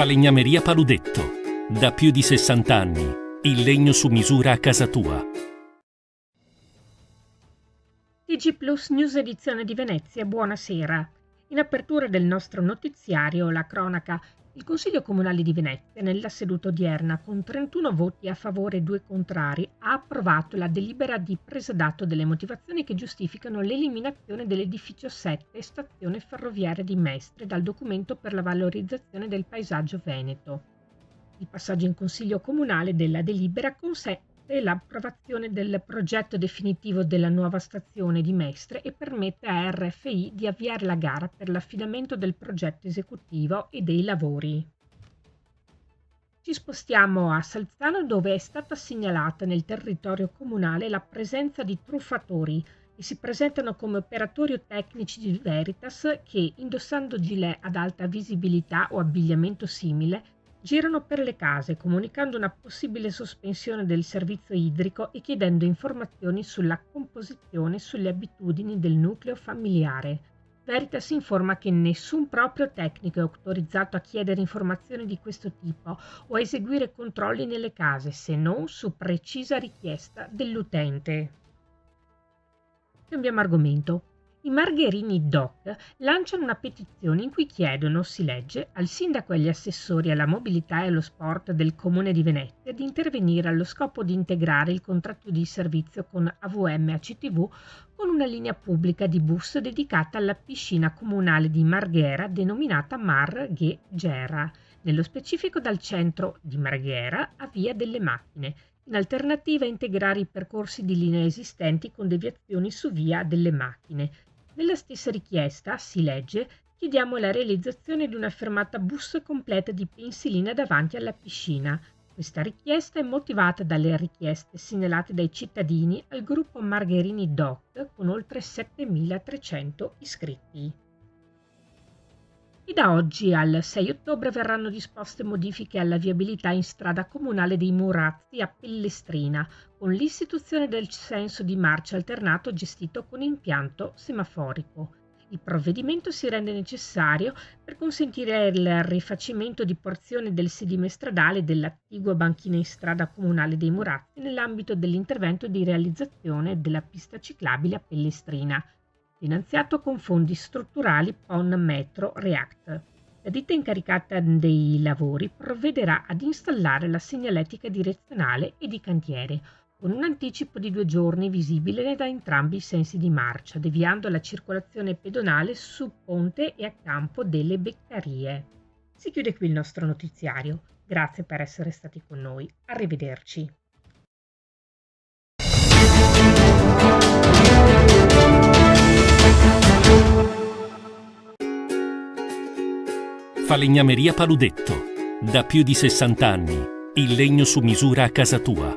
Falegnameria Paludetto. Da più di 60 anni. Il legno su misura a casa tua. TG Plus News edizione di Venezia, buonasera. In apertura del nostro notiziario, la cronaca. Il Consiglio Comunale di Venezia, nella seduta odierna, con 31 voti a favore e 2 contrari, ha approvato la delibera di presa d'atto delle motivazioni che giustificano l'eliminazione dell'edificio 7 stazione ferroviaria di Mestre dal documento per la valorizzazione del paesaggio veneto. Il passaggio in Consiglio Comunale della delibera consente l'approvazione del progetto definitivo della nuova stazione di Mestre e permette a RFI di avviare la gara per l'affidamento del progetto esecutivo e dei lavori. Ci spostiamo a Salzano, dove è stata segnalata nel territorio comunale la presenza di truffatori che si presentano come operatori o tecnici di Veritas che, indossando gilet ad alta visibilità o abbigliamento simile, girano per le case comunicando una possibile sospensione del servizio idrico e chiedendo informazioni sulla composizione e sulle abitudini del nucleo familiare. Veritas informa che nessun proprio tecnico è autorizzato a chiedere informazioni di questo tipo o a eseguire controlli nelle case se non su precisa richiesta dell'utente. Cambiamo argomento. I Margherini Doc lanciano una petizione in cui chiedono, si legge, al sindaco e agli assessori alla mobilità e allo sport del Comune di Venezia di intervenire allo scopo di integrare il contratto di servizio con AVM ACTV con una linea pubblica di bus dedicata alla piscina comunale di Marghera denominata Marghera, nello specifico dal centro di Marghera a Via delle Macchine, in alternativa a integrare i percorsi di linea esistenti con deviazioni su Via delle Macchine. Nella stessa richiesta, si legge, chiediamo la realizzazione di una fermata bus completa di pensilina davanti alla piscina. Questa richiesta è motivata dalle richieste segnalate dai cittadini al gruppo Margherini Doc con oltre 7.300 iscritti. E da oggi al 6 ottobre verranno disposte modifiche alla viabilità in strada comunale dei Murazzi a Pellestrina, con l'istituzione del senso di marcia alternato gestito con impianto semaforico. Il provvedimento si rende necessario per consentire il rifacimento di porzioni del sedime stradale dell'attigua banchina in strada comunale dei Murazzi nell'ambito dell'intervento di realizzazione della pista ciclabile a Pellestrina, finanziato con fondi strutturali PON Metro React. La ditta incaricata dei lavori provvederà ad installare la segnaletica direzionale e di cantiere, con un anticipo di 2 giorni visibile da entrambi i sensi di marcia, deviando la circolazione pedonale su Ponte e a Campo delle Beccarie. Si chiude qui il nostro notiziario. Grazie per essere stati con noi. Arrivederci. Falegnameria Paludetto. Da più di 60 anni. Il legno su misura a casa tua.